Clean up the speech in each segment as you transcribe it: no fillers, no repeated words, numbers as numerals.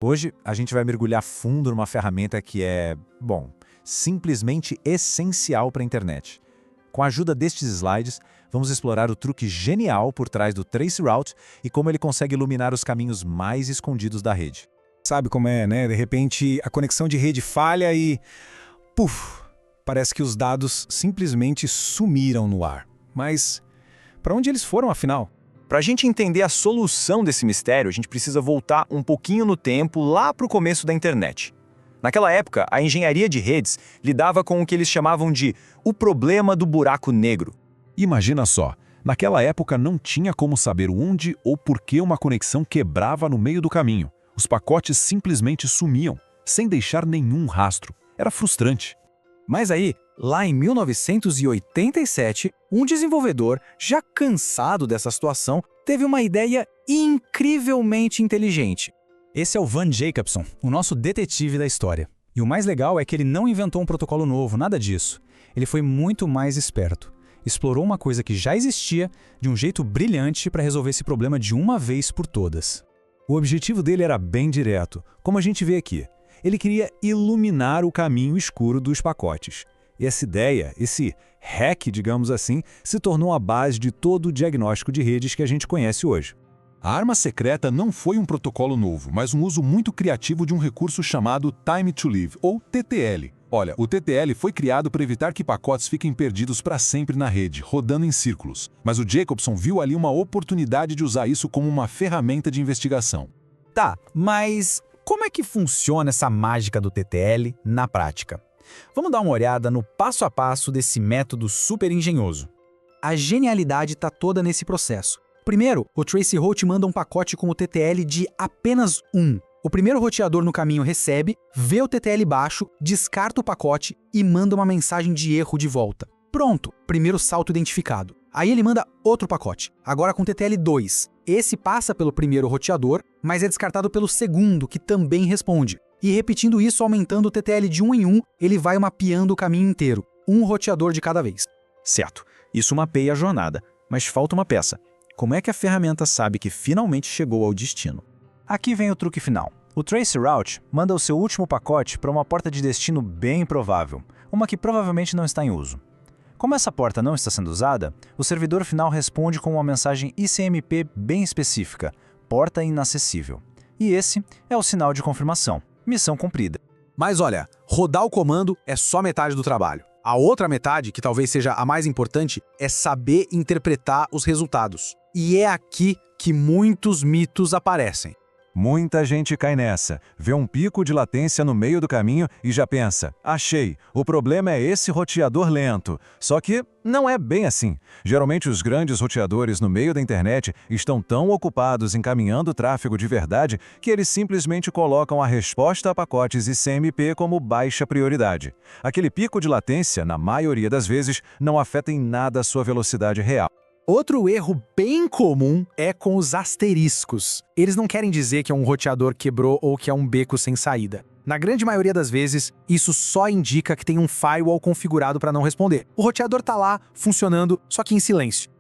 Hoje, a gente vai mergulhar fundo numa ferramenta que é, simplesmente essencial para a internet. Com a ajuda destes slides, vamos explorar o truque genial por trás do Traceroute e como ele consegue iluminar os caminhos mais escondidos da rede. Sabe como é, né? De repente, a conexão de rede falha e... Puf! Parece que os dados simplesmente sumiram no ar. Mas para onde eles foram, afinal? Para a gente entender a solução desse mistério, a gente precisa voltar um pouquinho no tempo, lá para o começo da internet. Naquela época, a engenharia de redes lidava com o que eles chamavam de o problema do buraco negro. Imagina só, naquela época não tinha como saber onde ou por que uma conexão quebrava no meio do caminho. Os pacotes simplesmente sumiam, sem deixar nenhum rastro. Era frustrante. Mas aí, lá em 1987, um desenvolvedor, já cansado dessa situação, teve uma ideia incrivelmente inteligente. Esse é o Van Jacobson, o nosso detetive da história. E o mais legal é que ele não inventou um protocolo novo, nada disso. Ele foi muito mais esperto. Explorou uma coisa que já existia de um jeito brilhante para resolver esse problema de uma vez por todas. O objetivo dele era bem direto, como a gente vê aqui. Ele queria iluminar o caminho escuro dos pacotes. E essa ideia, esse hack, digamos assim, se tornou a base de todo o diagnóstico de redes que a gente conhece hoje. A arma secreta não foi um protocolo novo, mas um uso muito criativo de um recurso chamado Time to Live, ou TTL. Olha, o TTL foi criado para evitar que pacotes fiquem perdidos para sempre na rede, rodando em círculos. Mas o Jacobson viu ali uma oportunidade de usar isso como uma ferramenta de investigação. Tá, mas como é que funciona essa mágica do TTL na prática? Vamos dar uma olhada no passo a passo desse método super engenhoso. A genialidade está toda nesse processo. Primeiro, o Traceroute manda um pacote com o TTL de apenas um. O primeiro roteador no caminho recebe, vê o TTL baixo, descarta o pacote e manda uma mensagem de erro de volta. Pronto, primeiro salto identificado. Aí ele manda outro pacote, agora com TTL 2. Esse passa pelo primeiro roteador, mas é descartado pelo segundo, que também responde. E repetindo isso, aumentando o TTL de um em um, ele vai mapeando o caminho inteiro, um roteador de cada vez. Certo, isso mapeia a jornada, mas falta uma peça. Como é que a ferramenta sabe que finalmente chegou ao destino? Aqui vem o truque final. O Traceroute manda o seu último pacote para uma porta de destino bem improvável, uma que provavelmente não está em uso. Como essa porta não está sendo usada, o servidor final responde com uma mensagem ICMP bem específica, porta inacessível. E esse é o sinal de confirmação. Missão cumprida. Mas olha, rodar o comando é só metade do trabalho. A outra metade, que talvez seja a mais importante, é saber interpretar os resultados. E é aqui que muitos mitos aparecem. Muita gente cai nessa, vê um pico de latência no meio do caminho e já pensa, achei, o problema é esse roteador lento. Só que não é bem assim. Geralmente os grandes roteadores no meio da internet estão tão ocupados encaminhando tráfego de verdade que eles simplesmente colocam a resposta a pacotes ICMP como baixa prioridade. Aquele pico de latência, na maioria das vezes, não afeta em nada a sua velocidade real. Outro erro bem comum é com os asteriscos. Eles não querem dizer que é um roteador quebrou ou que é um beco sem saída. Na grande maioria das vezes, isso só indica que tem um firewall configurado para não responder. O roteador está lá, funcionando, só que em silêncio.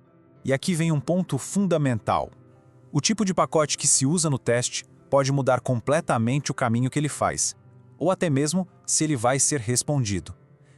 E aqui vem um ponto fundamental. O tipo de pacote que se usa no teste pode mudar completamente o caminho que ele faz, ou até mesmo se ele vai ser respondido.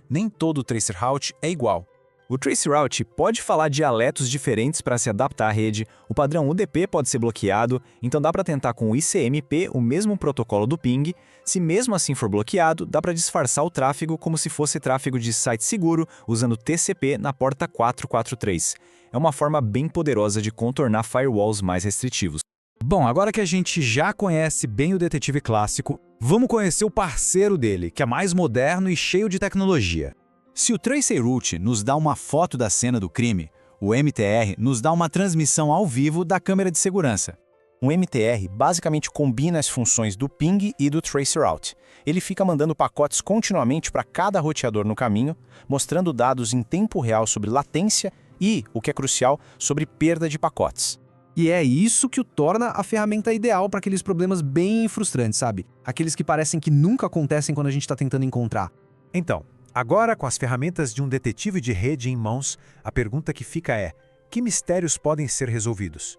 Nem todo Traceroute é igual. O Traceroute pode falar dialetos diferentes para se adaptar à rede, o padrão UDP pode ser bloqueado, então dá para tentar com o ICMP o mesmo protocolo do ping. Se mesmo assim for bloqueado, dá para disfarçar o tráfego como se fosse tráfego de site seguro usando TCP na porta 443. É uma forma bem poderosa de contornar firewalls mais restritivos. Bom, agora que a gente já conhece bem o detetive clássico, vamos conhecer o parceiro dele, que é mais moderno e cheio de tecnologia. Se o Traceroute nos dá uma foto da cena do crime, o MTR nos dá uma transmissão ao vivo da câmera de segurança. Um MTR basicamente combina as funções do ping e do Traceroute. Ele fica mandando pacotes continuamente para cada roteador no caminho, mostrando dados em tempo real sobre latência e, o que é crucial, sobre perda de pacotes. E é isso que o torna a ferramenta ideal para aqueles problemas bem frustrantes, sabe? Aqueles que parecem que nunca acontecem quando a gente está tentando encontrar. Então, agora com as ferramentas de um detetive de rede em mãos, a pergunta que fica é: que mistérios podem ser resolvidos?